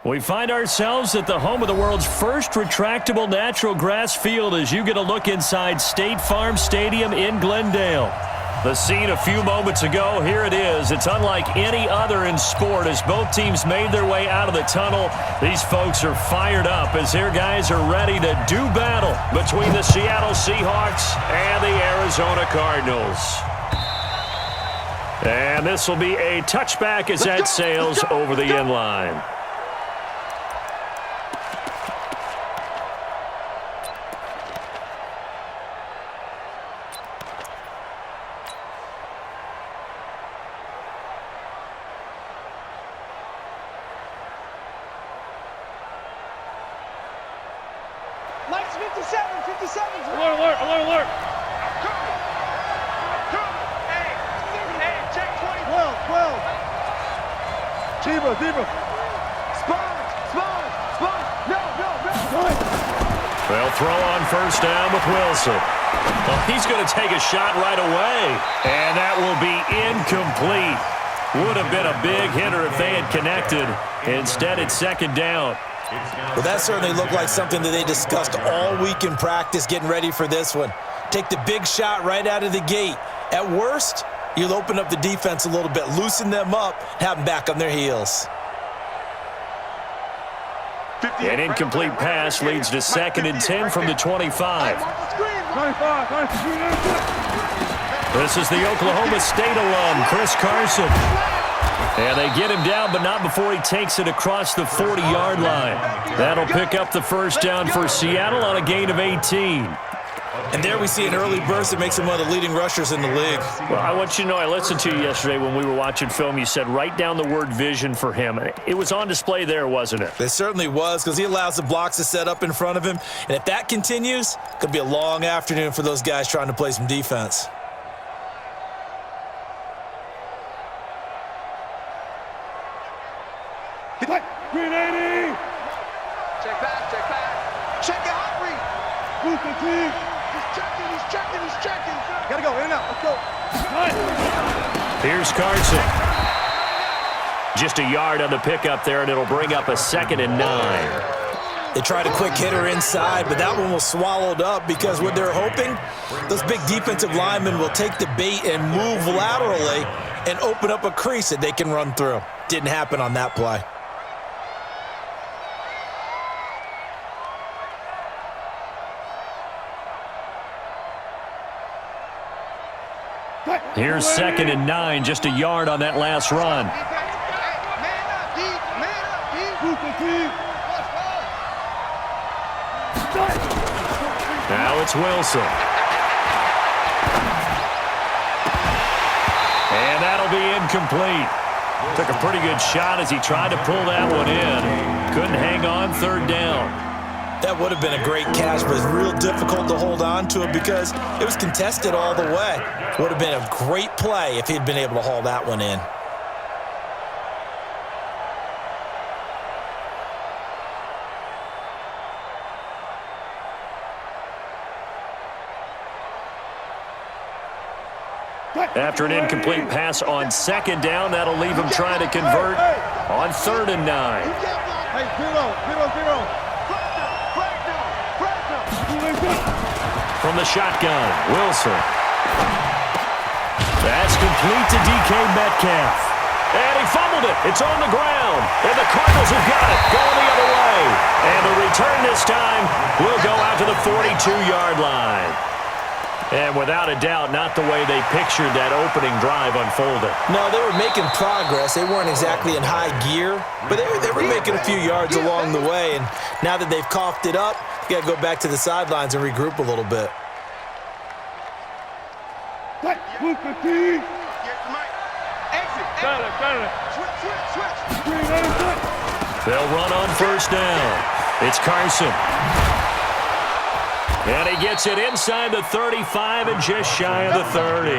We find ourselves at the home of the world's first retractable natural grass field as you get a look inside State Farm Stadium in Glendale. The scene a few moments ago, here it is. It's unlike any other in sport as both teams made their way out of the tunnel. These folks are fired up as their guys are ready to do battle between the Seattle Seahawks and the Arizona Cardinals. And this will be a touchback as that sails over the end line. Lights 57. Alert. Hey, check 20. 12. Diva. Spawn. No. They'll throw on first down with Wilson. Well, he's going to take a shot right away. And that will be incomplete. Would have been a big hitter if they had connected. Instead, it's second down. Well, that certainly looked like something that they discussed all week in practice getting ready for this one. Take the big shot right out of the gate. At worst, you'll open up the defense a little bit, loosen them up, have them back on their heels. An incomplete pass leads to 2nd and 10 from the 25. This is the Oklahoma State alum, Chris Carson. And they get him down, but not before he takes it across the 40-yard line. That'll pick up the first down for Seattle on a gain of 18. And there we see an early burst that makes him one of the leading rushers in the league. Well, I want you to know, I listened to you yesterday when we were watching film. You said write down the word vision for him. It was on display there, wasn't it? It certainly was, because he allows the blocks to set up in front of him. And if that continues, it could be a long afternoon for those guys trying to play some defense. Green 80. Check back. Check it, Henry. He's checking. Gotta go, in and out. Let's go. Here's Carson. Just a yard on the pickup there, and it'll bring up a 2nd and 9. They tried a quick hitter inside, but that one was swallowed up because what they're hoping, those big defensive linemen will take the bait and move laterally and open up a crease that they can run through. Didn't happen on that play. Here's 2nd and 9, just a yard on that last run. Now it's Wilson. And that'll be incomplete. Took a pretty good shot as he tried to pull that one in. Couldn't hang on, 3rd down. That would have been a great catch, but it's real difficult to hold on to it because it was contested all the way. Would have been a great play if he'd been able to haul that one in. After an incomplete pass on 2nd down, that'll leave him trying to convert on 3rd and 9. Hey, zero. From the shotgun, Wilson. That's complete to DK Metcalf. And he fumbled it. It's on the ground. And the Cardinals have got it. Going the other way. And the return this time will go out to the 42-yard line. And without a doubt, not the way they pictured that opening drive unfolding. No, they were making progress. They weren't exactly in high gear, but they were making a few yards along the way. And now that they've coughed it up, you got to go back to the sidelines and regroup a little bit. They'll run on first down. It's Carson. And he gets it inside the 35 and just shy of the 30.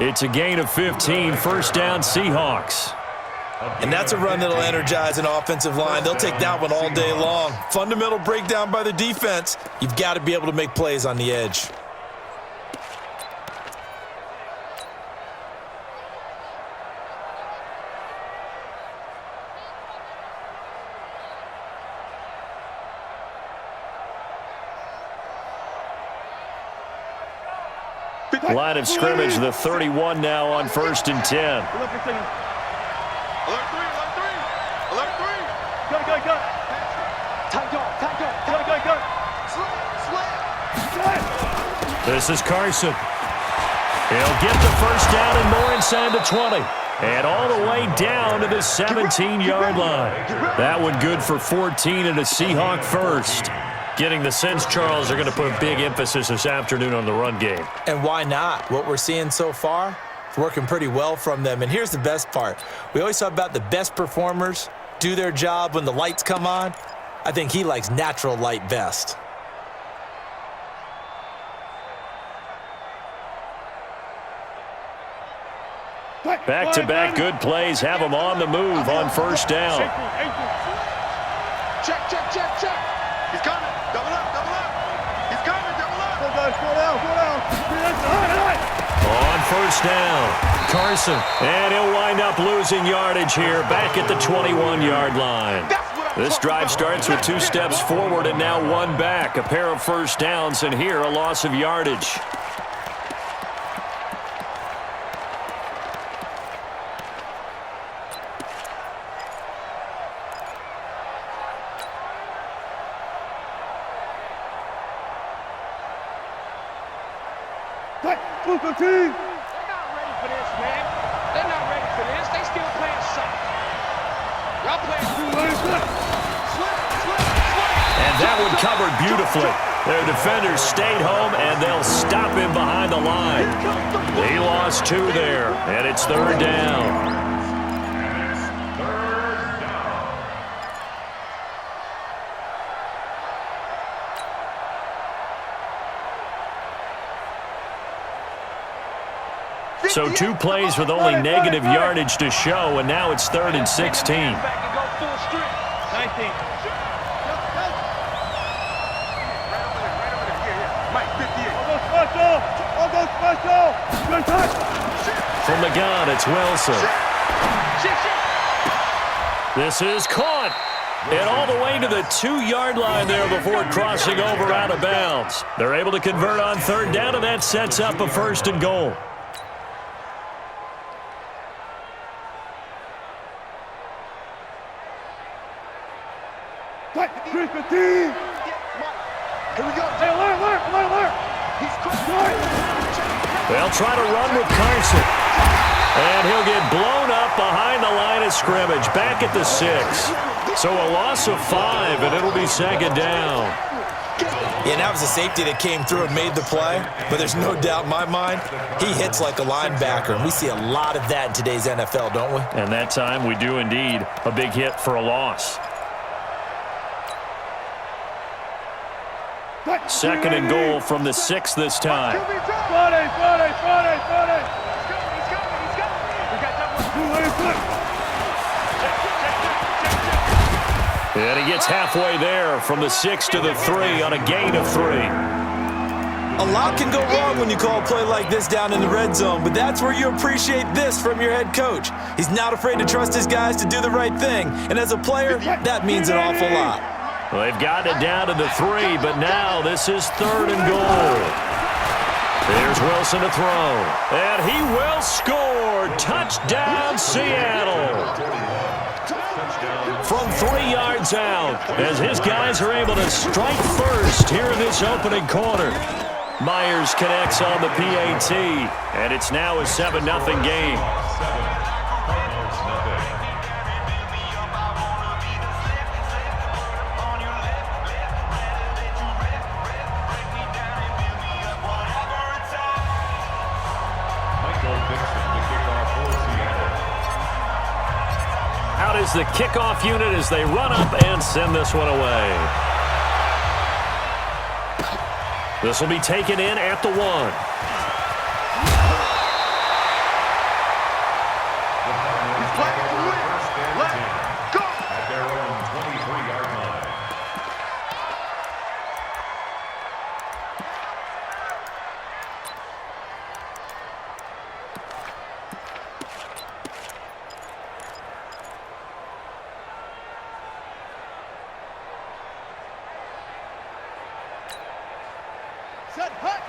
It's a gain of 15, 1st down Seahawks. And that's a run that'll energize an offensive line. They'll take that one all day long. Fundamental breakdown by the defense. You've got to be able to make plays on the edge. Line of scrimmage, the 31 now on 1st and 10. Alert 3, alert 3. Alert 3. Go. Tight go. Go. Slam. This is Carson. He'll get the first down and more inside the 20. And all the way down to the 17-yard line. That one good for 14 and a Seahawk first. Getting the sense, Charles, they're going to put a big emphasis this afternoon on the run game. And why not? What we're seeing so far, it's working pretty well from them. And here's the best part. We always talk about the best performers do their job when the lights come on. I think he likes natural light best. Back-to-back good plays have them on the move on 1st down. Check. He's coming. Double up. He's coming. Double up. Go down. On 1st down, Carson. And he'll wind up losing yardage here back at the 21-yard line. This drive starts with 2 steps forward and now 1 back. A pair of 1st downs and here a loss of yardage. Blue 15. They're not ready for this, man. They're not ready for this. They still playing soft. Y'all playing slip. And that one covered beautifully. Their defenders stayed home, and they'll stop him behind the line. He lost 2 there, and it's 3rd down. So 2 plays with only negative yardage to show, and now it's 3rd and 16. 19. From the gun, it's Wilson. This is caught. And all the way to the 2-yard line there before crossing over out of bounds. They're able to convert on 3rd down, and that sets up a 1st and goal. Here we go. Hey, alert. He's caught. They'll try to run with Carson. And he'll get blown up behind the line of scrimmage, back at the 6. So a loss of 5, and it'll be 2nd down. Yeah, that was a safety that came through and made the play. But there's no doubt in my mind, he hits like a linebacker. And we see a lot of that in today's NFL, don't we? And that time we do indeed a big hit for a loss. 2nd and goal from the 6 this time. Friday. And he gets halfway there from the 6 to the 3 on a gain of 3. A lot can go wrong when you call a play like this down in the red zone, but that's where you appreciate this from your head coach. He's not afraid to trust his guys to do the right thing, and as a player, that means an awful lot. Well, they've gotten it down to the 3, but now this is 3rd and goal. There's Wilson to throw, and he will score. Touchdown, Seattle. From 3 yards out, as his guys are able to strike first here in this opening quarter. Myers connects on the PAT, and it's now a 7-0 game. Out is the kickoff unit as they run up and send this one away. This will be taken in at the 1. He's playing to win. Let's go. At their own 23-yard line.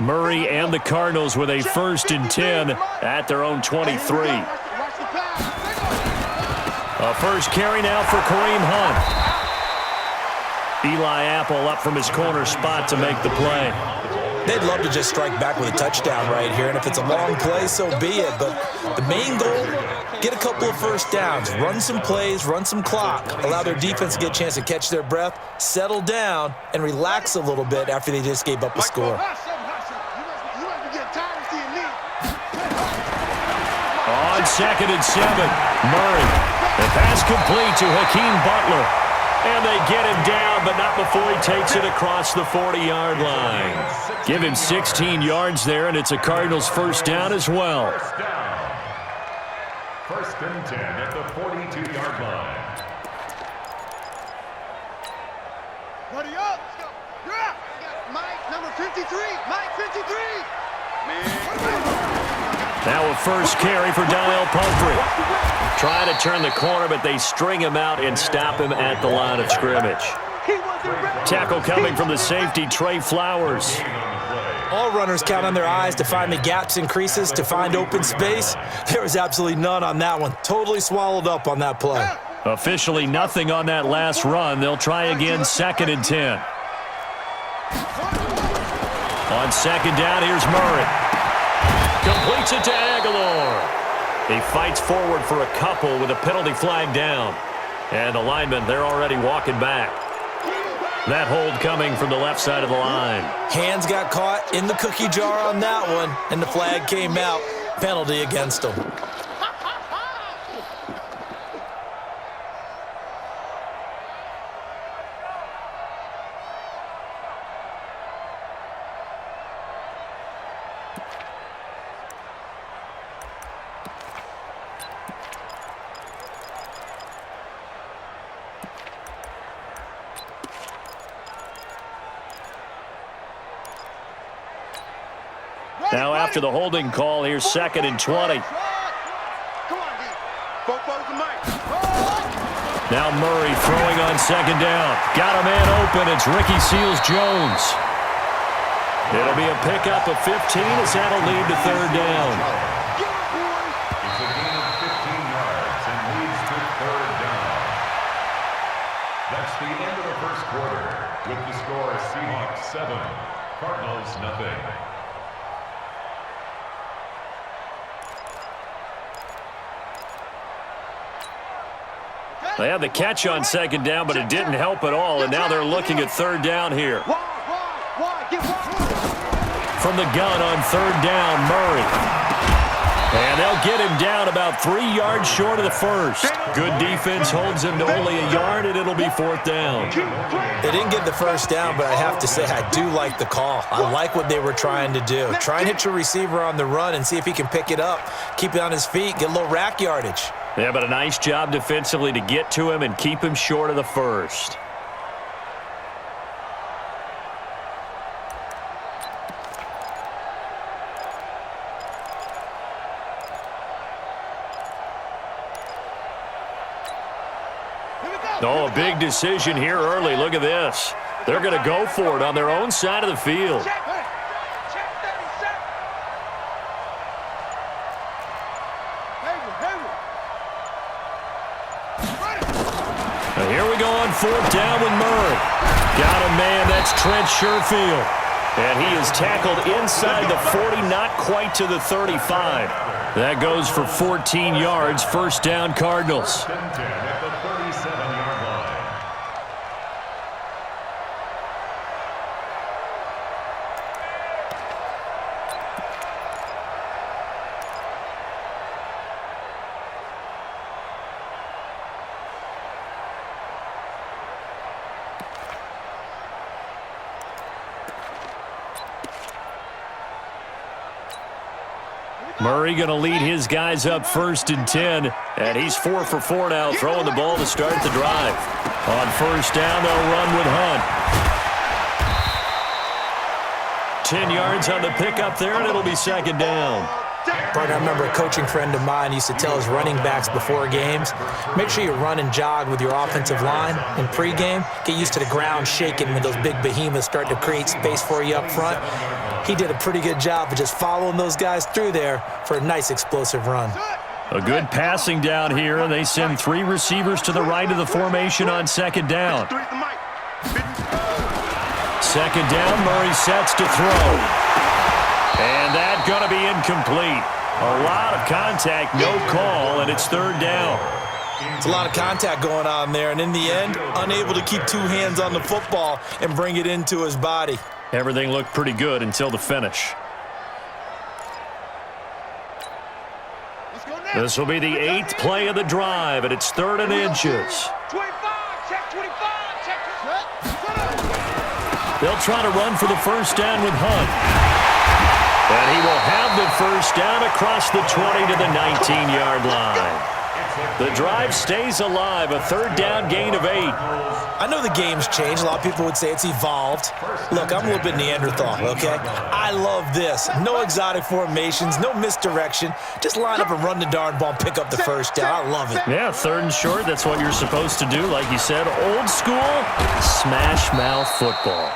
Murray and the Cardinals with a 1st and 10 at their own 23. A first carry now for Kareem Hunt. Eli Apple up from his corner spot to make the play. They'd love to just strike back with a touchdown right here, and if it's a long play, so be it. But the main goal, get a couple of first downs, run some plays, run some clock, allow their defense to get a chance to catch their breath, settle down, and relax a little bit after they just gave up a score. On 2nd and 7, Murray. The pass complete to Hakeem Butler. And they get him down, but not before he takes it across the 40-yard line. Give him 16 yards there, and it's a Cardinals 1st down as well. First down. 1st and 10 at the 42-yard line. Buddy up. Let's go. Yeah. Mike, number 53. Mike, 53. Now a first carry for Donnell Pumphrey. Trying to turn the corner, but they string him out and stop him at the line of scrimmage. Tackle coming from the safety, Trey Flowers. All runners count on their eyes to find the gaps and creases, to find open space. There was absolutely none on that one. Totally swallowed up on that play. Officially nothing on that last run. They'll try again, 2nd and 10. On 2nd down, here's Murray. Completes it to Aguilar. He fights forward for a couple with a penalty flag down. And the linemen, they're already walking back. That hold coming from the left side of the line. Hands got caught in the cookie jar on that one, and the flag came out. Penalty against them. Now after the holding call, here's 2nd and 20. Now Murray throwing on 2nd down. Got a man open. It's Ricky Seals-Jones. It'll be a pickup of 15 as that'll lead to 3rd down. It's a gain of 15 yards and leads to 3rd down. That's the end of the 1st quarter. With the score, Seahawks 7, Cardinals nothing. They had the catch on 2nd down, but it didn't help at all, and now they're looking at 3rd down here. From the gun on 3rd down, Murray. And they'll get him down about 3 yards short of the 1st. Good defense holds him to only a yard, and it'll be 4th down. They didn't get the 1st down, but I have to say I do like the call. I like what they were trying to do. Try and hit your receiver on the run and see if he can pick it up, keep it on his feet, get a little rack yardage. Yeah, but a nice job defensively to get to him and keep him short of the 1st. Oh, a big decision here early. Look at this. They're going to go for it on their own side of the field. Now here we go on 4th down with Murray. Got a man, that's Trent Sherfield. And he is tackled inside the 40, not quite to the 35. That goes for 14 yards, 1st down Cardinals. 1st and 10 at the 37-yard line. Murray going to lead his guys up 1st and 10, and he's 4 for 4 now, throwing the ball to start the drive. On 1st down, they'll run with Hunt. 10 yards on the pickup there, and it'll be 2nd down. Partner, I remember a coaching friend of mine used to tell his running backs before games, make sure you run and jog with your offensive line in pregame. Get used to the ground shaking when those big behemoths start to create space for you up front. He did a pretty good job of just following those guys through there for a nice explosive run. A good passing down here. They send 3 receivers to the right of the formation on second down. Second down, Murray sets to throw. And that's going to be incomplete. A lot of contact, no call, and it's third down. It's a lot of contact going on there, and in the end, unable to keep 2 hands on the football and bring it into his body. Everything looked pretty good until the finish. This will be the 8th play of the drive, and it's 3rd and inches. 25, check 25, check. They'll try to run for the first down with Hunt. And he will have the first down across the 20 to the 19-yard line. The drive stays alive, a 3rd down gain of 8. I know the game's changed. A lot of people would say it's evolved. Look, I'm a little bit Neanderthal, okay? I love this. No exotic formations, no misdirection. Just line up and run the darn ball and pick up the first down. I love it. Yeah, 3rd and short, that's what you're supposed to do. Like you said, old school, smash mouth football.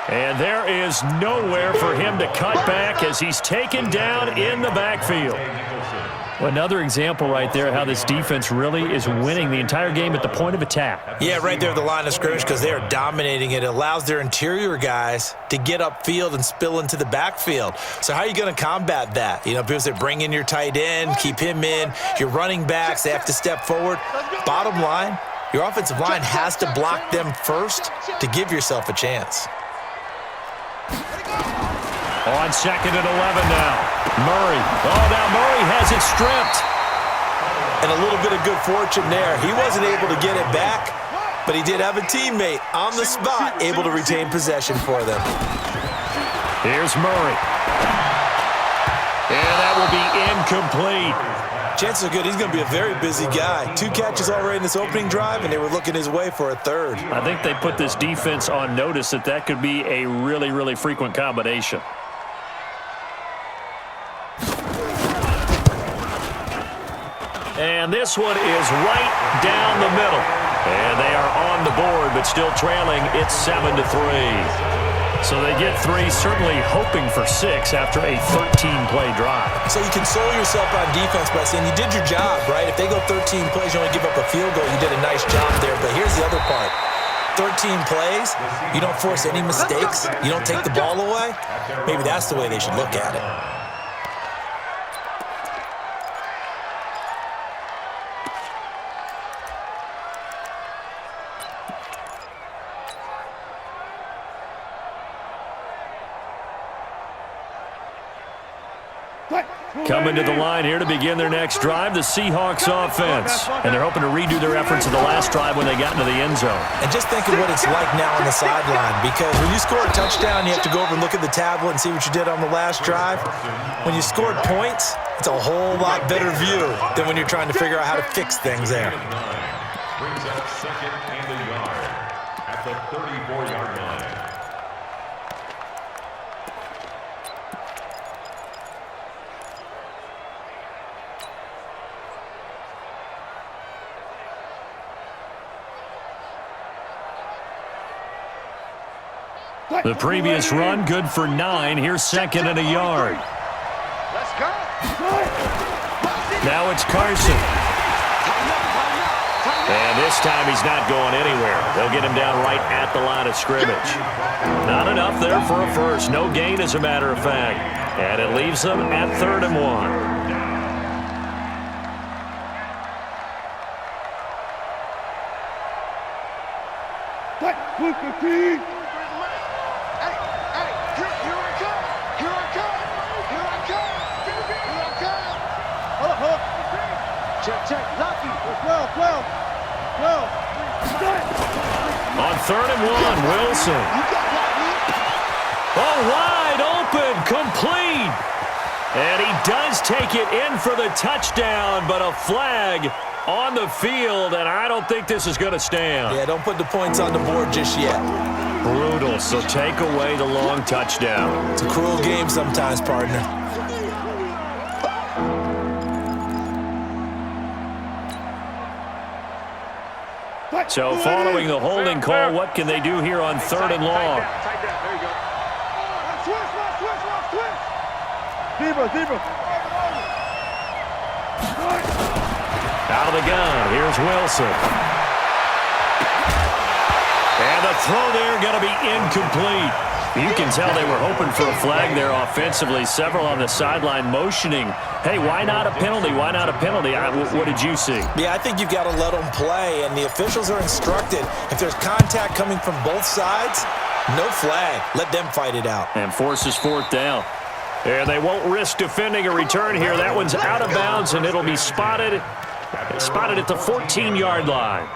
And there is nowhere for him to cut back as he's taken down in the backfield. Another example right there how this defense really is winning the entire game at the point of attack. Yeah, right there at the line of scrimmage because they are dominating it. It allows their interior guys to get upfield and spill into the backfield. So how are you going to combat that? You know, people say bring in your tight end, keep him in. Your running backs, they have to step forward. Bottom line, your offensive line has to block them first to give yourself a chance. On 2nd and 11 now. Murray. Oh, now Murray has it stripped. And a little bit of good fortune there. He wasn't able to get it back, but he did have a teammate on the spot able to retain possession for them. Here's Murray. And that will be incomplete. Chances are good he's going to be a very busy guy. 2 catches already in this opening drive, and they were looking his way for a 3rd. I think they put this defense on notice that could be a really, really frequent combination. And this one is right down the middle. And they are on the board, but still trailing. It's 7-3. So they get 3, certainly hoping for 6 after a 13-play drive. So you console yourself on defense by saying you did your job, right? If they go 13 plays, you only give up a field goal, you did a nice job there. But here's the other part. 13 plays, you don't force any mistakes, you don't take the ball away. Maybe that's the way they should look at it. Coming to the line here to begin their next drive, the Seahawks offense. And they're hoping to redo their efforts of the last drive when they got into the end zone. And just think of what it's like now on the sideline, because when you score a touchdown, you have to go over and look at the tablet and see what you did on the last drive. When you scored points, it's a whole lot better view than when you're trying to figure out how to fix things there. Brings up 2nd and a yard at the 34-yard line. The previous run, good for 9. Here's 2nd and a yard. Let's go. Now it's Carson. And this time he's not going anywhere. They'll get him down right at the line of scrimmage. Not enough there for a first. No gain, as a matter of fact. And it leaves them at 3rd and 1. Check. Lucky. 12. On 3rd and 1, Wilson. Oh, wide open, complete. And he does take it in for the touchdown, but a flag on the field, and I don't think this is going to stand. Yeah, don't put the points on the board just yet. Brutal, so take away the long touchdown. It's a cruel game sometimes, partner. So following the holding call, what can they do here on 3rd and long? Tight down. There you go. Switch. Out of the gun, here's Wilson. And the throw there going to be incomplete. You can tell they were hoping for a flag there offensively. Several on the sideline motioning, hey, why not a penalty? Why not a penalty? What did you see? Yeah, I think you've got to let them play, and the officials are instructed. If there's contact coming from both sides, no flag. Let them fight it out. And forces fourth down. And they won't risk defending a return here. That one's out of bounds, and it'll be spotted at the 14-yard line.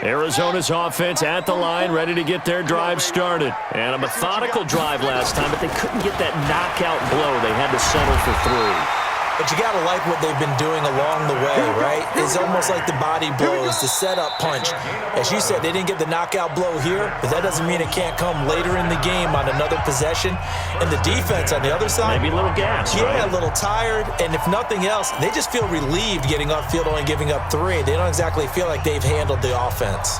Arizona's offense at the line, ready to get their drive started. And a methodical drive last time, but they couldn't get that knockout blow. They had to settle for 3. But you got to like what they've been doing along the way, right? It's almost like the body blows, the setup punch. As you said, they didn't get the knockout blow here, but that doesn't mean it can't come later in the game on another possession. And the defense on the other side, maybe a little gas, yeah, right? A little tired. And if nothing else, they just feel relieved getting upfield, only giving up 3. They don't exactly feel like they've handled the offense.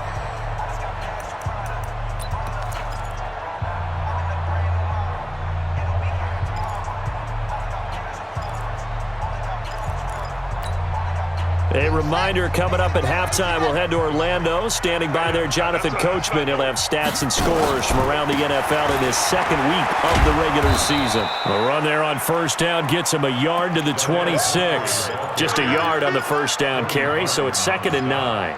A reminder coming up at halftime, we'll head to Orlando. Standing by there, Jonathan Coachman. He'll have stats and scores from around the NFL in his second week of the regular season. A run there on first down gets him a yard to the 26. Just a yard on the first down carry, so it's 2nd and 9.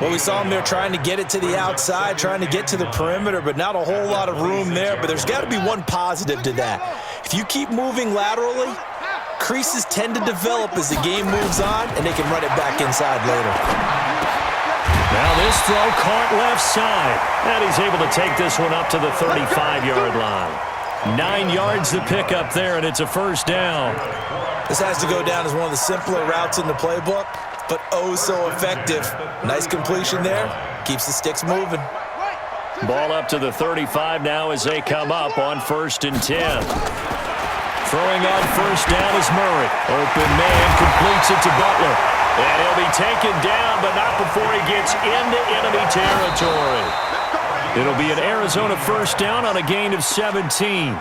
Well, we saw him there trying to get it to the outside, trying to get to the perimeter, but not a whole lot of room there. But there's got to be one positive to that. If you keep moving laterally, creases tend to develop as the game moves on, and they can run it back inside later. Now this throw caught left side, and he's able to take this one up to the 35-yard line. 9 yards to pick up there, and it's a first down. This has to go down as one of the simpler routes in the playbook, but oh so effective. Nice completion there. Keeps the sticks moving. Ball up to the 35 now as they come up on 1st and 10. Throwing on first down is Murray. Open man completes it to Butler. And he'll be taken down, but not before he gets into enemy territory. It'll be an Arizona first down on a gain of 17.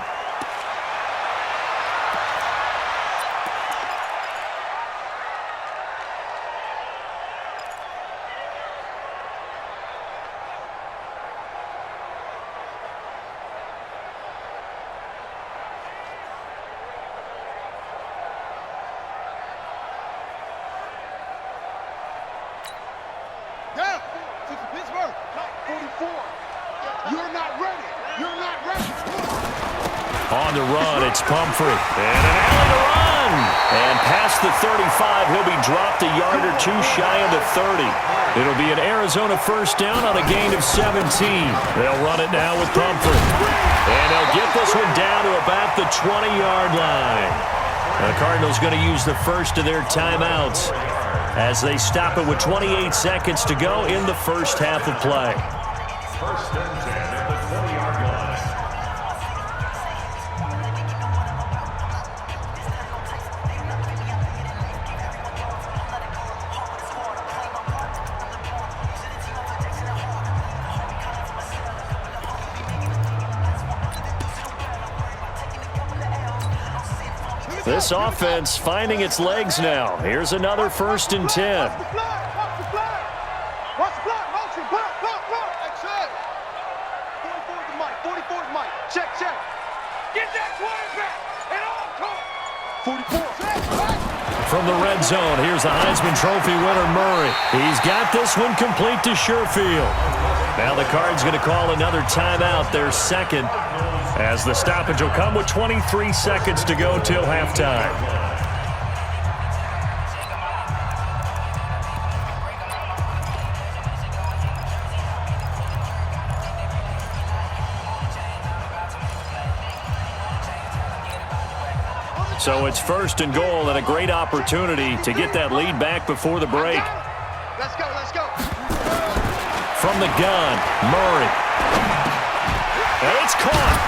On the run, it's Pumphrey. And an alley to run. And past the 35, he'll be dropped a yard or 2 shy of the 30. It'll be an Arizona first down on a gain of 17. They'll run it now with Pumphrey. And they'll get this one down to about the 20-yard line. The Cardinals going to use the first of their timeouts as they stop it with 28 seconds to go in the first half of play. First and 10 at the 20-yard line. This offense finding its legs now. Here's another 1st and 10. Check, check. Get that quarterback and all come. 44. From the red zone, here's the Heisman Trophy winner, Murray. He's got this one complete to Sherfield. Now the Cards going to call another timeout, their second, as the stoppage will come with 23 seconds to go till halftime. So it's 1st and goal and a great opportunity to get that lead back before the break. Let's go, let's go. From the gun, Murray. And it's caught.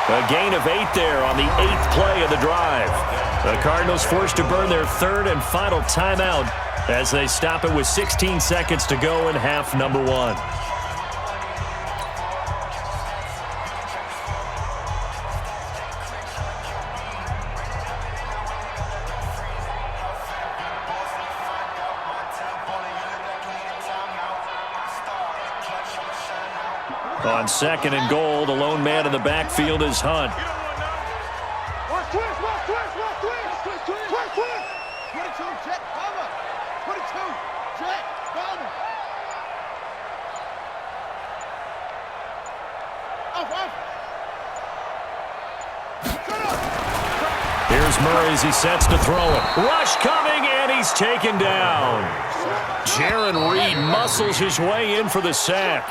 A gain of 8 there on the 8th play of the drive. The Cardinals forced to burn their third and final timeout as they stop it with 16 seconds to go in half number one. On second and goal, the lone man in the backfield is Hunt. Watch twist, watch twist, watch twist. Twist, twist, twist, twist. 22, jet, cover. 22, jet, cover. Off, off. Shut up. Here's Murray as he sets to throw it. Rush coming, and he's taken down. Jaron Reed muscles his way in for the sack.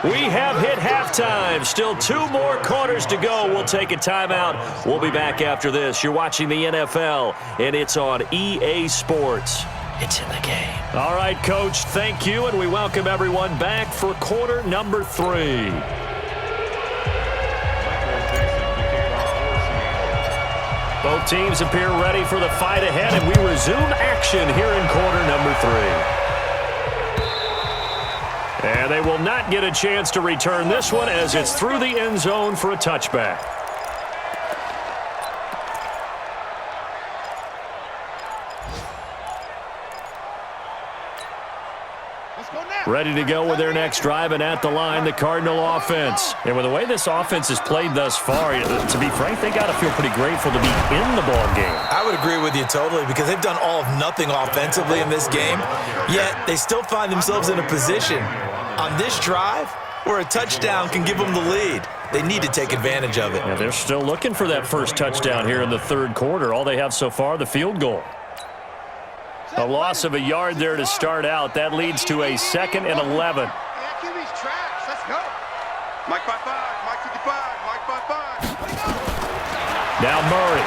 We have hit halftime. Still 2 more quarters to go. We'll take a timeout. We'll be back after this. You're watching the NFL, and it's on EA Sports. It's in the game. All right, Coach, thank you, and we welcome everyone back for quarter number 3. Both teams appear ready for the fight ahead, and we resume action here in quarter number 3. And they will not get a chance to return this one as it's through the end zone for a touchback. Ready to go with their next drive, and at the line, the Cardinal offense. And with the way this offense has played thus far, to be frank, they got to feel pretty grateful to be in the ball game. I would agree with you totally because they've done all of nothing offensively in this game, yet they still find themselves in a position on this drive where a touchdown can give them the lead. They need to take advantage of it. Yeah, they're still looking for that first touchdown here in the third quarter. All they have so far, the field goal. A loss of a yard there to start out. That leads to a 2nd and 11. QB's traps. Let's go. Mike 5-5, Mike 55, Mike 5-5. Now Murray.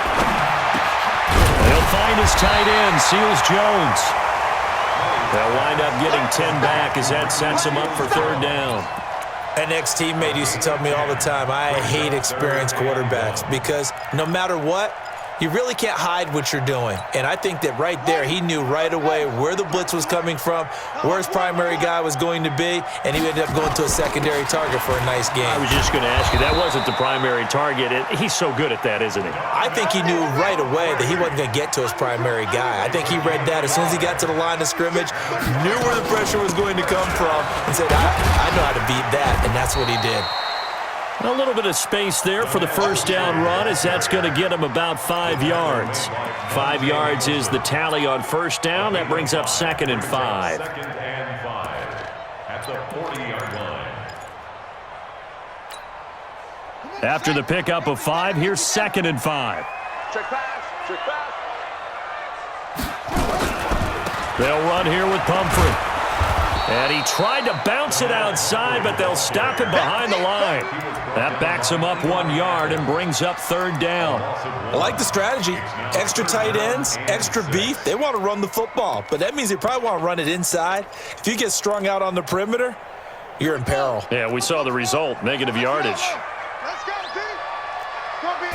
They'll find his tight end, Seals Jones. They'll wind up getting 10 back as that sets him up for third down. An ex-teammate used to tell me all the time, I hate experienced quarterbacks because no matter what, you really can't hide what you're doing. And I think that right there, he knew right away where the blitz was coming from, where his primary guy was going to be, and he ended up going to a secondary target for a nice game. I was just going to ask you, that wasn't the primary target. He's so good at that, isn't he? I think he knew right away that he wasn't going to get to his primary guy. I think he read that as soon as he got to the line of scrimmage, knew where the pressure was going to come from, and said, I know how to beat that, and that's what he did. A little bit of space there for the first down run as that's going to get him about 5 yards. 5 yards is the tally on first down. That brings up 2nd and 5. 2nd and 5 at the 40-yard line. After the pickup of 5, here's 2nd and 5. Check pass. Check pass. They'll run here with Pumphrey. And he tried to bounce it outside, but they'll stop him behind the line. That backs him up 1 yard and brings up third down. I like the strategy. Extra tight ends, extra beef. They want to run the football, but that means they probably want to run it inside. If you get strung out on the perimeter, you're in peril. Yeah, we saw the result, negative yardage. Let's go, D. Gonna be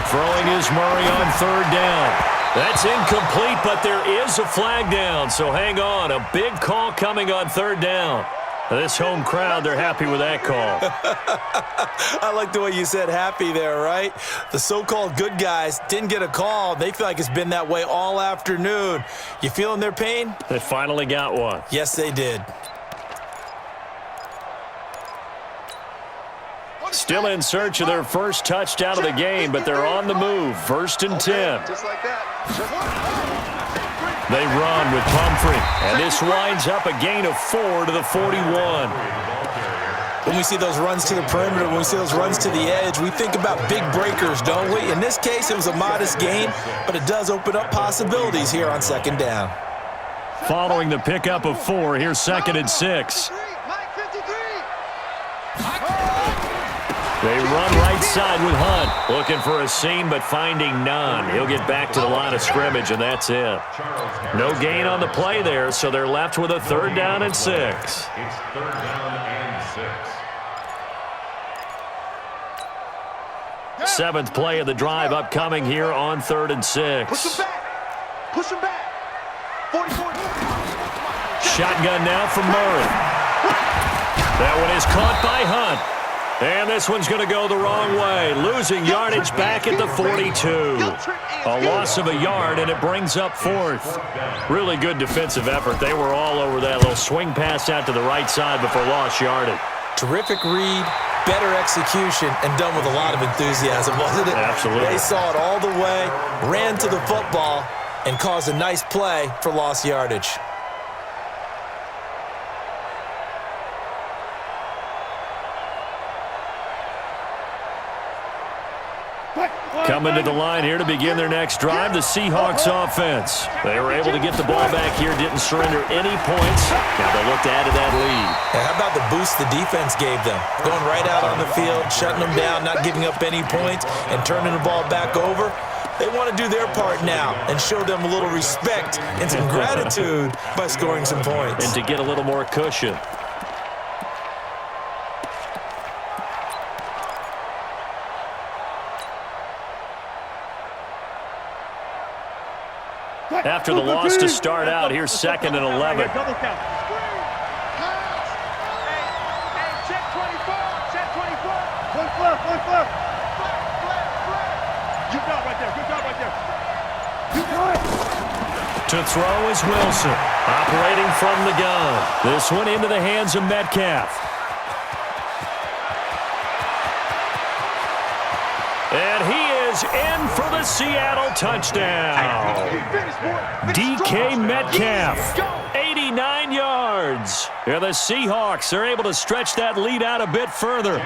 Throwing is Murray on third down. That's incomplete, but there is a flag down, so hang on. A big call coming on third down. This home crowd, they're happy with that call. I like the way you said happy there, right? The so-called good guys didn't get a call. They feel like it's been that way all afternoon. You feeling their pain? They finally got one. Yes, they did. Still in search of their first touchdown of the game, but they're on the move. 1st and 10. Just like that. They run with Pumphrey, and this winds up a gain of 4 to the 41. When we see those runs to the perimeter, when we see those runs to the edge, we think about big breakers, don't we? In this case, it was a modest gain, but it does open up possibilities here on 2nd down. Following the pickup of 4, here's 2nd and 6. Mike 53. They run right side with Hunt. Looking for a seam, but finding none. He'll get back to the line of scrimmage, and that's it. No gain on the play there, so they're left with a 3rd down and 6. It's 3rd down and 6. 7th play of the drive upcoming here on 3rd and 6. Push him back. Push him back. 44. Shotgun now from Murray. That one is caught by Hunt. And this one's going to go the wrong way, losing yardage back at the 42. A loss of a yard, and it brings up 4th. Really good defensive effort. They were all over that little swing pass out to the right side before lost yardage. Terrific read, better execution, and done with a lot of enthusiasm, wasn't it? Absolutely. They saw it all the way, ran to the football, and caused a nice play for lost yardage. Coming to the line here to begin their next drive, the Seahawks offense. They were able to get the ball back here, didn't surrender any points. Now they look to add to that lead. And how about the boost the defense gave them? Going right out on the field, shutting them down, not giving up any points, and turning the ball back over. They want to do their part now and show them a little respect and some gratitude by scoring some points. And to get a little more cushion. After the loss to start out, here's 2nd and 11. Double count. Hey, check 24. Check 24. One flag. Good job right there. Good job right there. To throw is Wilson, operating from the gun. This one into the hands of Metcalf. And he is in for the Seattle touchdown. DK Metcalf, 89 yards. And the Seahawks are able to stretch that lead out a bit further.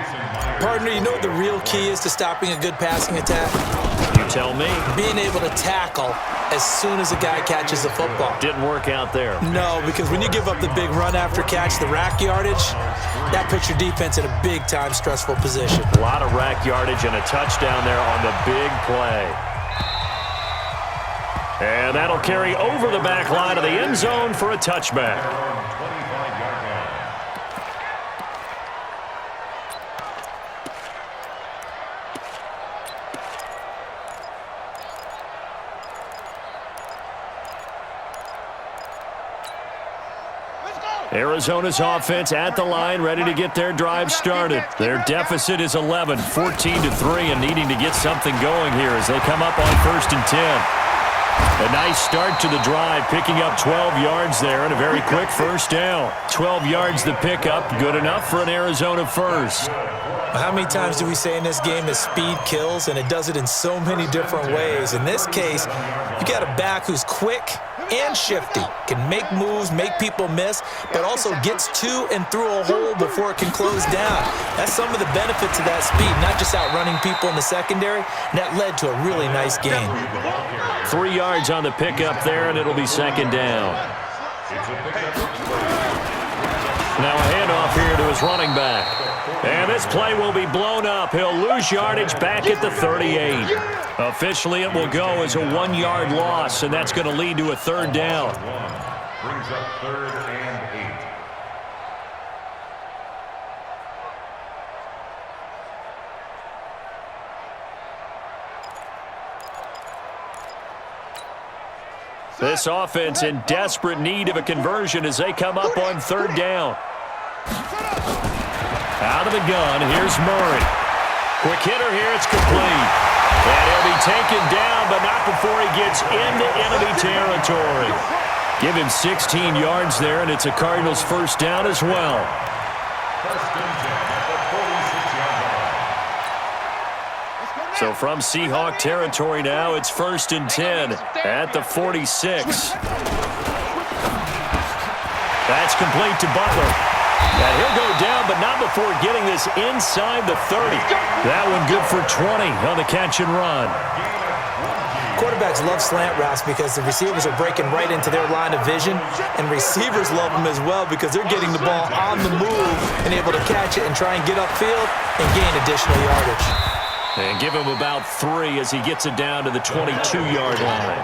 Partner, you know what the real key is to stopping a good passing attack? You tell me. Being able to tackle as soon as a guy catches the football. Didn't work out there. No, because when you give up the big run after catch, the rack yardage, that puts your defense in a big-time stressful position. A lot of rack yardage and a touchdown there on the big play. And that'll carry over the back line of the end zone for a touchback. Arizona's offense at the line, ready to get their drive started. Their deficit is 11, 14-3, and needing to get something going here as they come up on 1st and 10. A nice start to the drive, picking up 12 yards there and a very quick first down. 12 yards the pickup, good enough for an Arizona first. How many times do we say in this game that speed kills, and it does it in so many different ways? In this case, you got a back who's quick and shifty, can make moves, make people miss, but also gets to and through a hole before it can close down. That's some of the benefits of that speed, not just outrunning people in the secondary, and that led to a really nice game. 3 yards on the pickup there, and it'll be 2nd down. Now a handoff here to his running back. And this play will be blown up. He'll lose yardage back at the 38. Officially, it will go as a 1-yard loss, and that's going to lead to a 3rd down. Brings up 3rd and 8. This offense in desperate need of a conversion as they come up on 3rd down. Out of the gun, here's Murray. Quick hitter here, it's complete. And he'll be taken down, but not before he gets into enemy territory. Give him 16 yards there, and it's a Cardinals first down as well. So from Seahawk territory now, it's 1st and 10 at the 46. That's complete to Butler. And he'll go down, but not before getting this inside the 30. That one good for 20 on the catch and run. Quarterbacks love slant routes because the receivers are breaking right into their line of vision, and receivers love them as well because they're getting the ball on the move and able to catch it and try and get upfield and gain additional yardage. And give him about 3 as he gets it down to the 22-yard line.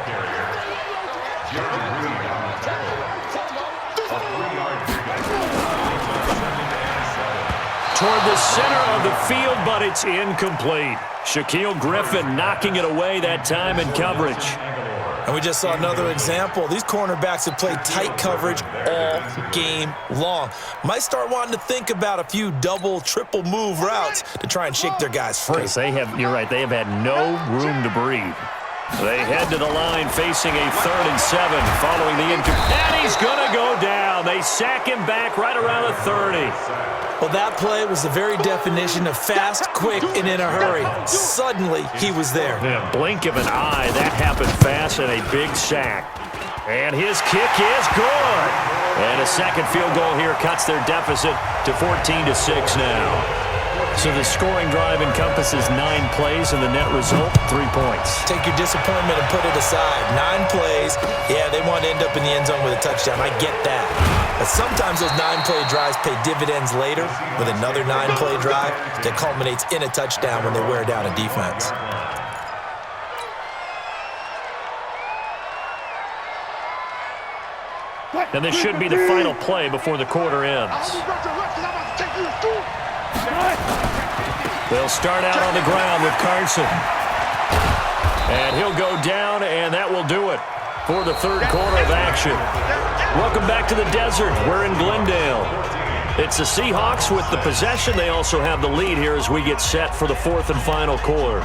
toward the center of the field, but it's incomplete. Shaquille Griffin knocking it away that time in coverage. And we just saw another example. These cornerbacks have played tight coverage all game long. Might start wanting to think about a few double, triple move routes to try and shake their guys free. You're right, they have had no room to breathe. They head to the line facing a 3rd and 7 following the incomplete. And he's going to go down. They sack him back right around the 30. Well, that play was the very definition of fast, quick, and in a hurry. Suddenly, he was there. In a blink of an eye, that happened fast and a big sack. And his kick is good. And a second field goal here cuts their deficit to 14-6 now. So the scoring drive encompasses 9 plays, and the net result, 3 points. Take your disappointment and put it aside. 9 plays, yeah, they want to end up in the end zone with a touchdown. I get that. But sometimes those 9-play drives pay dividends later with another 9-play drive that culminates in a touchdown when they wear down a defense. And this should be the final play before the quarter ends. They'll start out on the ground with Carson. And he'll go down, and that will do it for the third quarter of action. Welcome back to the desert. We're in Glendale. It's the Seahawks with the possession. They also have the lead here as we get set for the fourth and final quarter.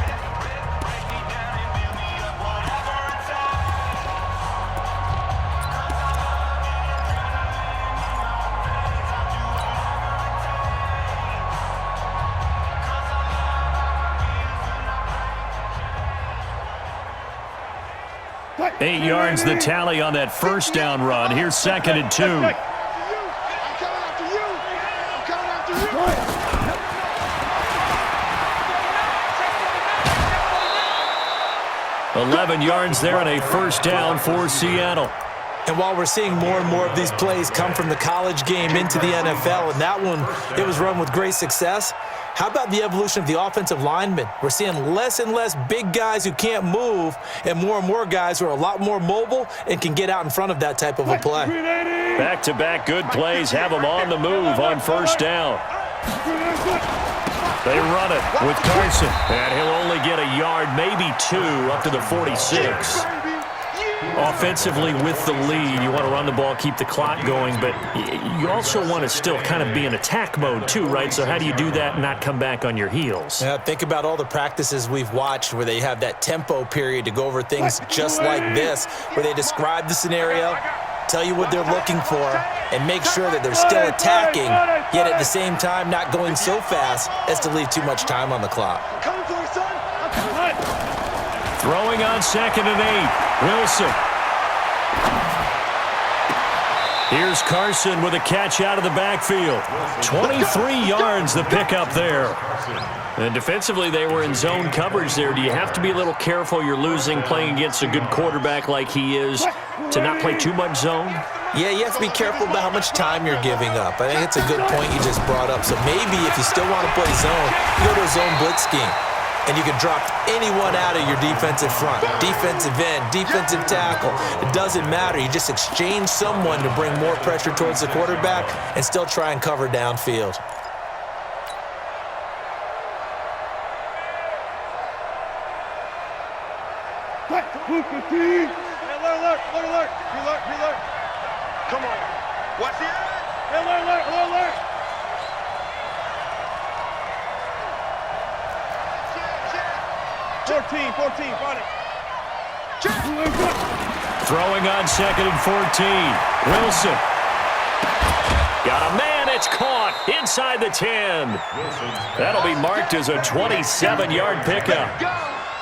Eight yards the tally on that first down run. Here's 2nd and 2. 11 yards there and a first down for Seattle. And while we're seeing more and more of these plays come from the college game into the NFL, and that one, it was run with great success, how about the evolution of the offensive linemen? We're seeing less and less big guys who can't move and more guys who are a lot more mobile and can get out in front of that type of a play. Back-to-back good plays have them on the move on first down. They run it with Carson, and he'll only get a yard, maybe 2, up to the 46. Offensively with the lead, you want to run the ball, keep the clock going, but you also want to still kind of be in attack mode too, right? So how do you do that and not come back on your heels? Yeah, think about all the practices we've watched where they have that tempo period to go over things just like this, where they describe the scenario, tell you what they're looking for, and make sure that they're still attacking, yet at the same time not going so fast as to leave too much time on the clock. Throwing on 2nd and 8, Wilson. Here's Carson with a catch out of the backfield. 23 yards the pickup there. And defensively, they were in zone coverage there. Do you have to be a little careful? You're losing playing against a good quarterback like he is to not play too much zone? Yeah, you have to be careful about how much time you're giving up. I think it's a good point you just brought up. So maybe if you still want to play zone, you go to a zone blitz scheme. And you can drop anyone out of your defensive front, defensive end, defensive tackle. It doesn't matter. You just exchange someone to bring more pressure towards the quarterback and still try and cover downfield. Alert. Come on. Watch it. Alert. 14, find it. Throwing on 2nd and 14. Wilson. Got a man, it's caught inside the 10. That'll be marked as a 27-yard pickup.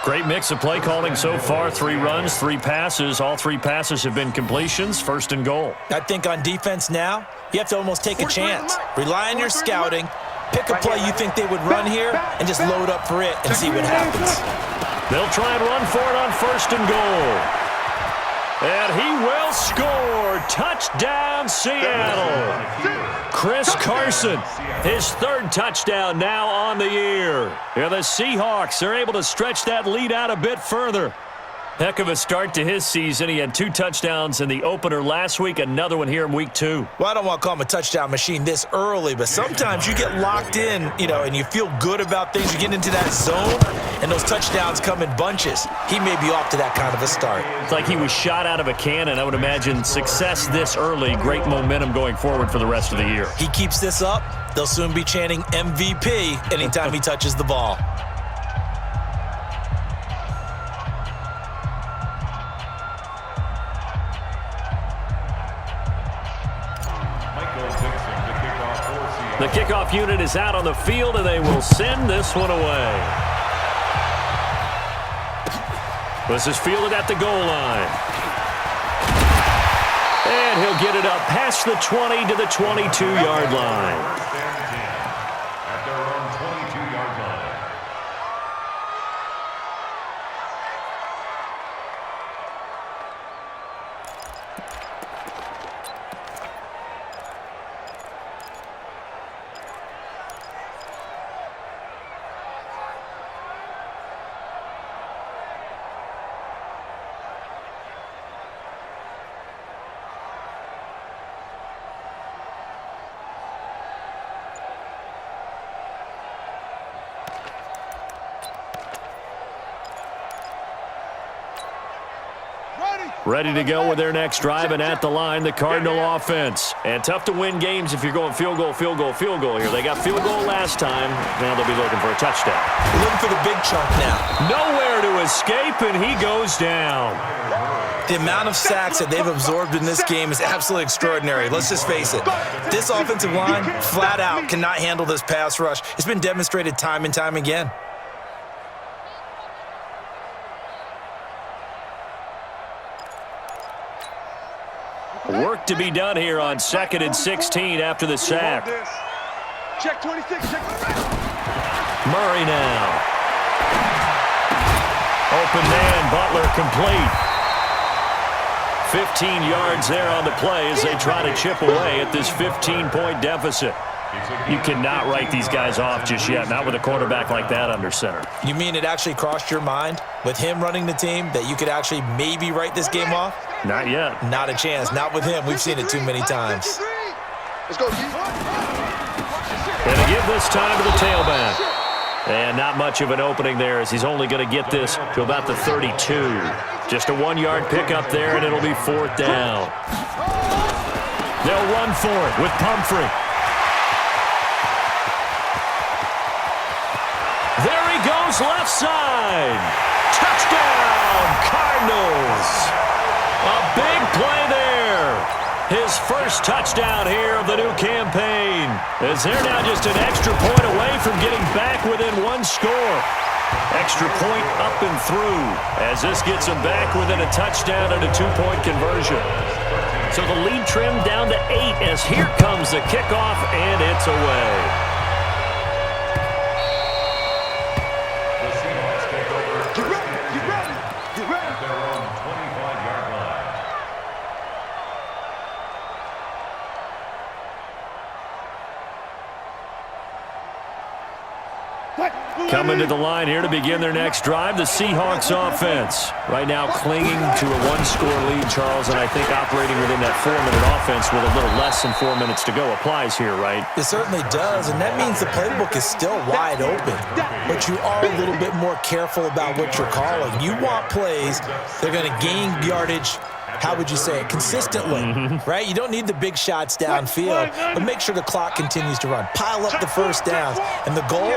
Great mix of play calling so far. 3 runs, 3 passes. All 3 passes have been completions. 1st and goal. I think on defense now, you have to almost take a chance. Rely on your scouting. Pick a play you think they would run here and just load up for it and see what happens. They'll try and run for it on 1st and goal. And he will score. Touchdown, Seattle. Chris Carson, his 3rd touchdown now on the year. And the Seahawks are able to stretch that lead out a bit further. Heck of a start to his season. He had 2 touchdowns in the opener last week, another one here in week 2. Well, I don't want to call him a touchdown machine this early, but sometimes you get locked in, and you feel good about things. You get into that zone, and those touchdowns come in bunches. He may be off to that kind of a start. It's like he was shot out of a cannon. I would imagine success this early, great momentum going forward for the rest of the year. He keeps this up, they'll soon be chanting MVP anytime he touches the ball. The kickoff unit is out on the field, and they will send this one away. This is fielded at the goal line. And he'll get it up past the 20 to the 22-yard line. At their own 22-yard line. Ready to go with their next drive, and at the line, the Cardinal offense. And tough to win games if you're going field goal, field goal, field goal here. They got field goal last time. Now they'll be looking for a touchdown. Looking for the big chunk now. Nowhere to escape, and he goes down. The amount of sacks that they've absorbed in this game is absolutely extraordinary. Let's just face it. This offensive line, flat out, cannot handle this pass rush. It's been demonstrated time and time again. Work to be done here on 2nd and 16 after the sack. Check 26, check. Murray now. Open man, Butler complete. 15 yards there on the play as they try to chip away at this 15-point deficit. You cannot write these guys off just yet, not with a quarterback like that under center. You mean it actually crossed your mind with him running the team that you could actually maybe write this game off? Not yet. Not a chance. Not with him. We've seen it too many times. Let's go, G. And to give this time to the tailback. And not much of an opening there as he's only going to get this to about the 32. Just a 1-yard pickup there, and it'll be 4th down. They'll run for it with Pumphrey. There he goes, left side. Touchdown, Cardinals. A big play there. His first touchdown here of the new campaign. As they're now just an extra point away from getting back within 1 score. Extra point up and through as this gets them back within a touchdown and a 2-point conversion. So the lead trimmed down to 8 as here comes the kickoff, and it's away. Coming to the line here to begin their next drive, the Seahawks offense. Right now clinging to a 1-score lead, Charles, and I think operating within that 4-minute offense with a little less than 4 minutes to go applies here, right? It certainly does, and that means the playbook is still wide open. But you are a little bit more careful about what you're calling. You want plays that are going to gain yardage, how would you say it, consistently, right? You don't need the big shots downfield, but make sure the clock continues to run. Pile up the first downs, and the goal,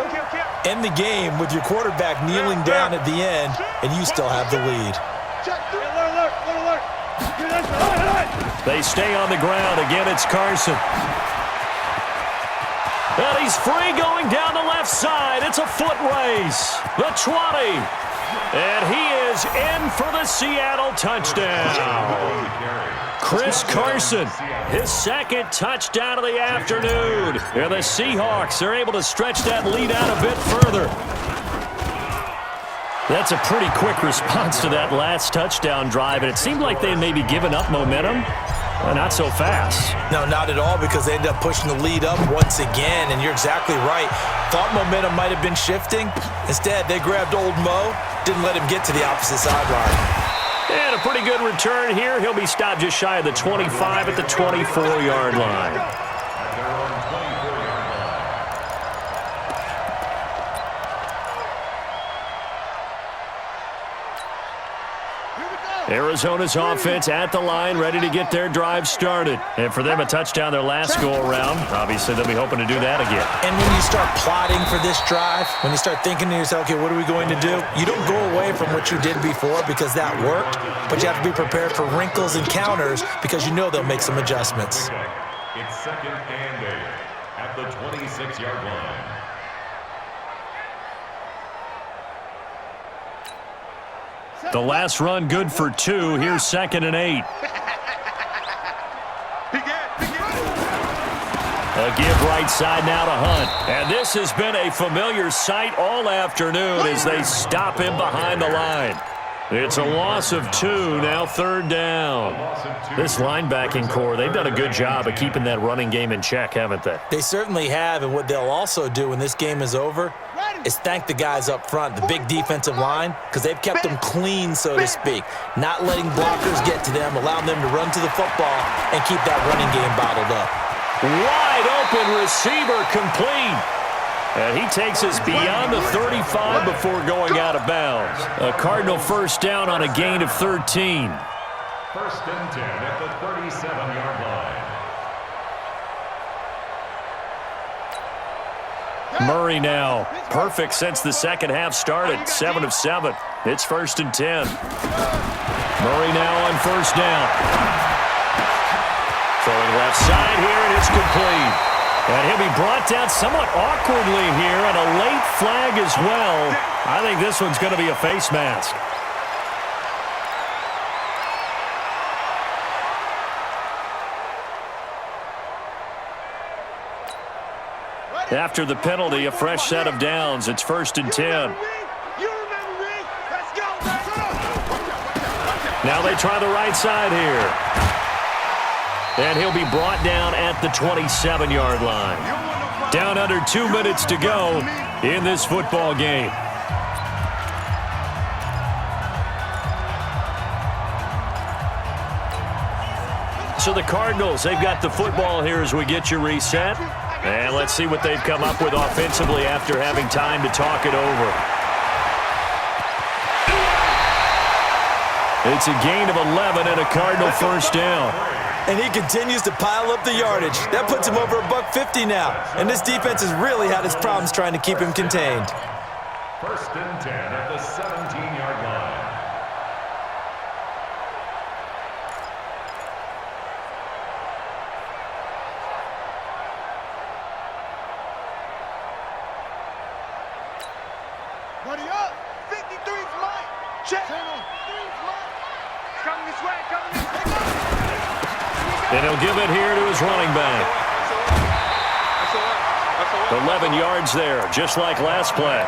end the game with your quarterback kneeling down at the end, and you still have the lead. They stay on the ground. Again, it's Carson. And he's free going down the left side. It's a foot race. The 20. And he is in for the Seattle touchdown. Chris Carson, his 2nd touchdown of the afternoon. And the Seahawks are able to stretch that lead out a bit further. That's a pretty quick response to that last touchdown drive, and it seemed like they may be giving up momentum. Not so fast. No, not at all, because they ended up pushing the lead up once again, and you're exactly right. Thought momentum might have been shifting. Instead, they grabbed old Mo, didn't let him get to the opposite sideline. And a pretty good return here. He'll be stopped just shy of the 25 at the 24-yard line. At their own 24-yard line. Arizona's offense at the line, ready to get their drive started. And for them, a touchdown their last go-around. Obviously, they'll be hoping to do that again. And when you start plotting for this drive, when you start thinking to yourself, okay, what are we going to do? You don't go away from what you did before because that worked, but you have to be prepared for wrinkles and counters because you know they'll make some adjustments. It's 2nd and 8 at the 26-yard line. The last run good for 2. Here's 2nd and 8. A give right side now to Hunt. And this has been a familiar sight all afternoon as they stop him behind the line. It's a loss of 2, now 3rd down. This linebacking core, they've done a good job of keeping that running game in check, haven't they? They certainly have, and what they'll also do when this game is over is thank the guys up front, the big defensive line, because they've kept them clean, so to speak, not letting blockers get to them, allowing them to run to the football and keep that running game bottled up. Wide open receiver complete. And he takes us beyond the 35 before going out of bounds. A Cardinal first down on a gain of 13. 1st and 10 at the 37-yard line. Murray now. Perfect since the second half started. 7 of 7. It's 1st and 10. Murray now on first down. Throwing left side here, and it's complete. And he'll be brought down somewhat awkwardly here, and a late flag as well. I think this one's going to be a face mask. After the penalty, a fresh set of downs. It's 1st and 10. Now they try the right side here. And he'll be brought down at the 27-yard line. Down under 2 minutes to go in this football game. So the Cardinals, they've got the football here as we get you reset. And let's see what they've come up with offensively after having time to talk it over. It's a gain of 11 and a Cardinal first down. And he continues to pile up the yardage. That puts him over $150 now. And this defense has really had its problems trying to keep him contained. 1st and 10 at the 17-yard line. Buddy up. 53's mine. Check. 53's mine. Coming this way. Coming this way. And he'll give it here to his running back. 11 yards there, just like last play.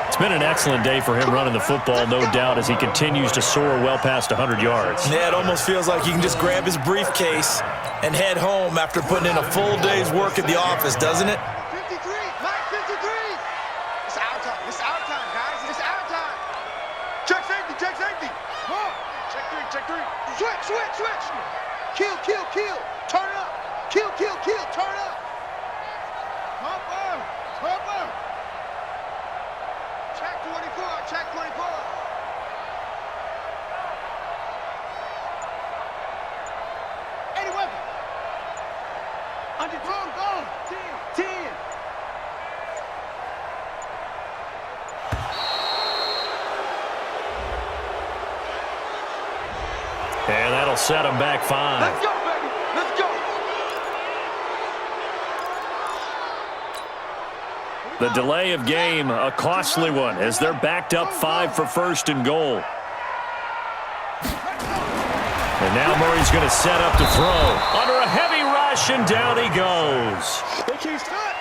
It's been an excellent day for him running the football, no doubt, as he continues to soar well past 100 yards. Yeah, it almost feels like he can just grab his briefcase and head home after putting in a full day's work at the office, doesn't it? 53. Mike, 53. It's our time. It's our time, guys. It's our time. Check safety. Check safety. Come on. Check 3. Check 3. Switch. Switch. Switch. Kill, kill, kill. Turn up. Kill, kill, kill. Turn up. Pumper. Pumper. Check 24. Check 24. Any weapon. Under go. 10. 10. And that'll set him back 5. Let's go, baby. Let's go. The delay of game, a costly one, as they're backed up 5 for 1st and goal. And now Murray's going to set up to throw. Under a heavy rush, and down he goes.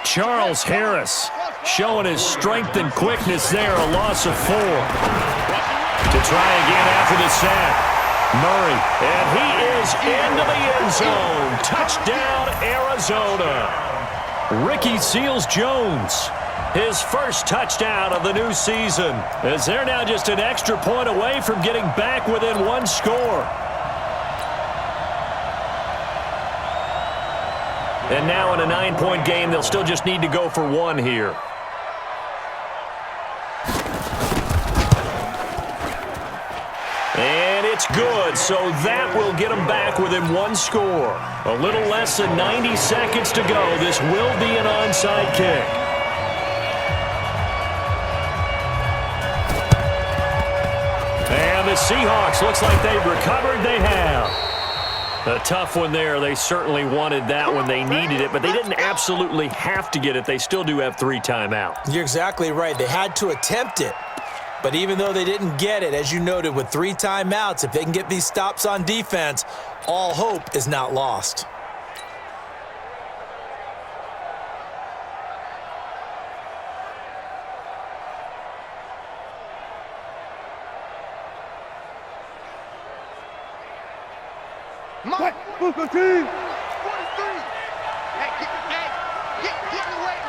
Charles Harris showing his strength and quickness there, a loss of 4. To try again after the sack. Murray, and he is into the end zone. Touchdown, Arizona. Ricky Seals-Jones His first touchdown of the new season, as they're now just an extra point away from getting back within one score. And now in a 9-point game, they'll still just need to go for one here. And it's good, so that will get them back within one score. A little less than 90 seconds to go. This will be an onside kick. And the Seahawks, looks like they've recovered. They have. A tough one there. They certainly wanted that when they needed it, but they didn't absolutely have to get it. They still do have 3 timeouts. You're exactly right. They had to attempt it. But even though they didn't get it, as you noted, with 3 timeouts, if they can get these stops on defense, all hope is not lost. Mike, 43. Hey, get in the weight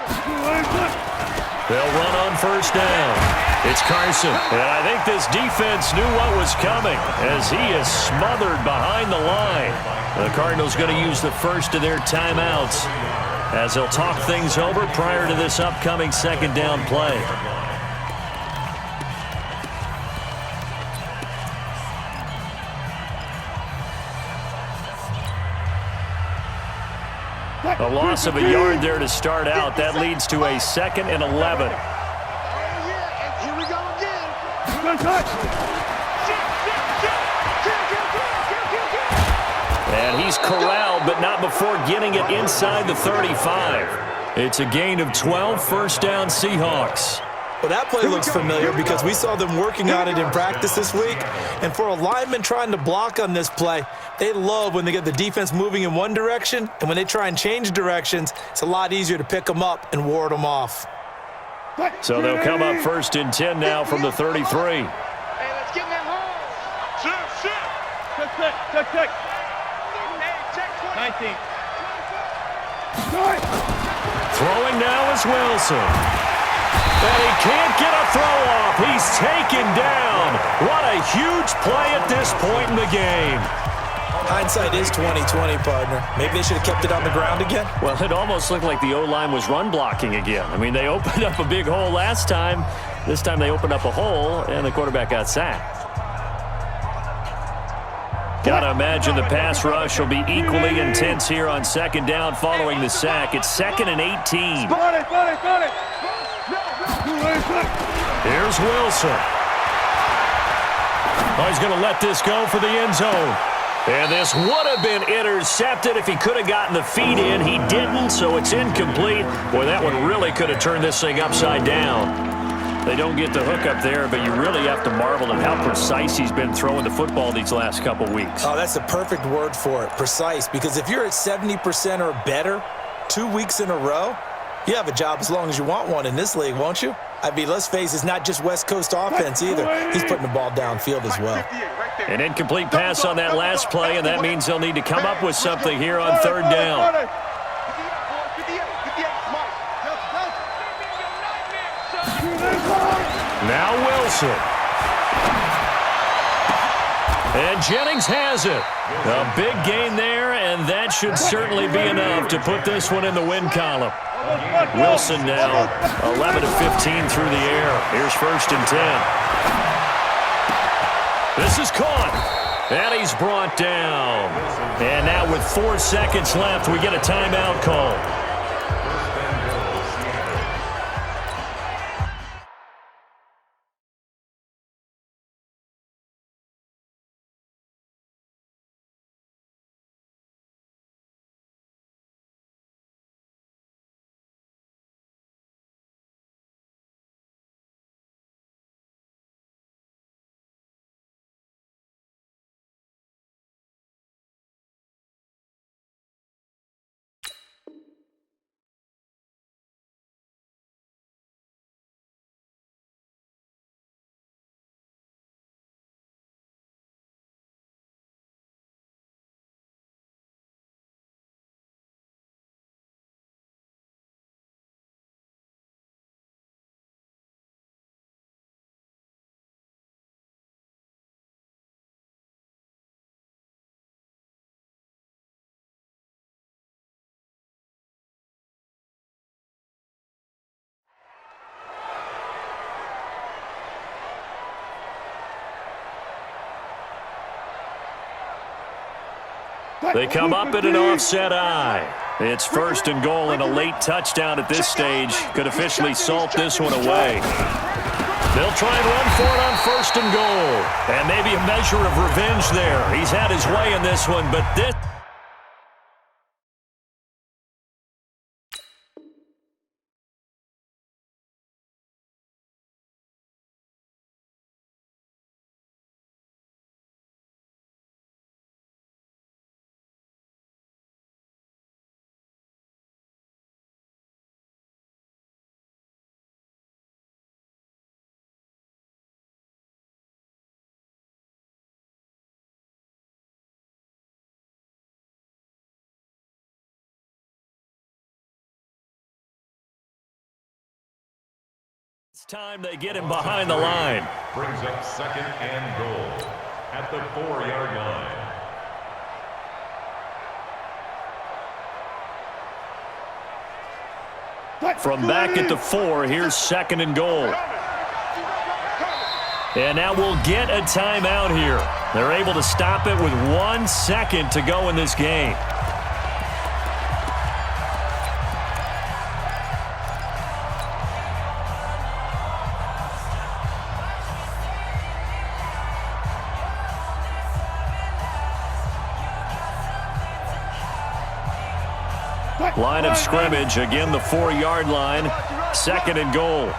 room. They'll run on first down. It's Carson. And I think this defense knew what was coming as he is smothered behind the line. The Cardinals going to use the first of their timeouts as they'll talk things over prior to this upcoming second down play. A loss of a yard there to start out. That leads to a 2nd and 11. Oh, yeah, and here we go again. And he's corralled, but not before getting it inside the 35. It's a gain of 12, first down Seahawks. Well, that play looks familiar because we saw them working on it in practice this week. And for a lineman trying to block on this play, they love when they get the defense moving in one direction, and when they try and change directions, it's a lot easier to pick them up and ward them off. So they'll come up 1st and 10 now from the 33. Hey, let's get them home. Check. Hey, check 20. 19. Throwing now is Wilson. And he can't get a throw off. He's taken down. What a huge play at this point in the game. Hindsight is 20/20, partner. Maybe they should have kept it on the ground again. Well, it almost looked like the O-line was run blocking again. I mean, they opened up a big hole last time. This time they opened up a hole, and the quarterback got sacked. Gotta imagine the pass rush will be equally intense here on second down following the sack. It's 2nd and 18. Got it. Here's Wilson. Oh, he's going to let this go for the end zone. And this would have been intercepted if he could have gotten the feet in. He didn't, so it's incomplete. Boy, that one really could have turned this thing upside down. They don't get the hook up there, but you really have to marvel at how precise he's been throwing the football these last couple weeks. Oh, that's the perfect word for it, precise. Because if you're at 70% or better 2 weeks in a row, you have a job as long as you want one in this league, won't you? I mean, let's face it, it's not just West Coast offense either. He's putting the ball downfield as well. An incomplete pass on that last play, and that means they'll need to come up with something here on third down. Now Wilson. And Jennings has it. A big gain there, and that should certainly be enough to put this one in the win column. Wilson now 11 of 15 through the air. Here's 1st and 10. This is caught. And he's brought down. And now with 4 seconds left, we get a timeout call. They come up in an offset eye. It's first and goal, and a late touchdown at this stage could officially salt this one away. They'll try and run for it on first and goal. And maybe a measure of revenge there. He's had his way in this one, but this... It's time they get him behind the line. Brings up second and goal at the 4-yard line. From back at the 4, here's second and goal. And now we'll get a timeout here. They're able to stop it with 1 second to go in this game. Line of scrimmage, again the 4-yard line, second and goal.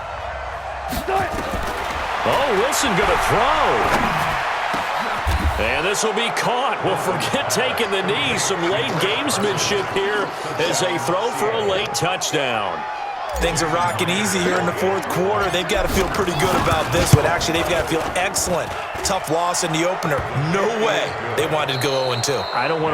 Oh, Wilson going to throw. And this will be caught. Well, forget taking the knee. Some late gamesmanship here as they throw for a late touchdown. Things are rocking easy here in the fourth quarter. They've got to feel pretty good about this one. Actually, they've got to feel excellent. Tough loss in the opener. No way they wanted to go 0-2. I don't want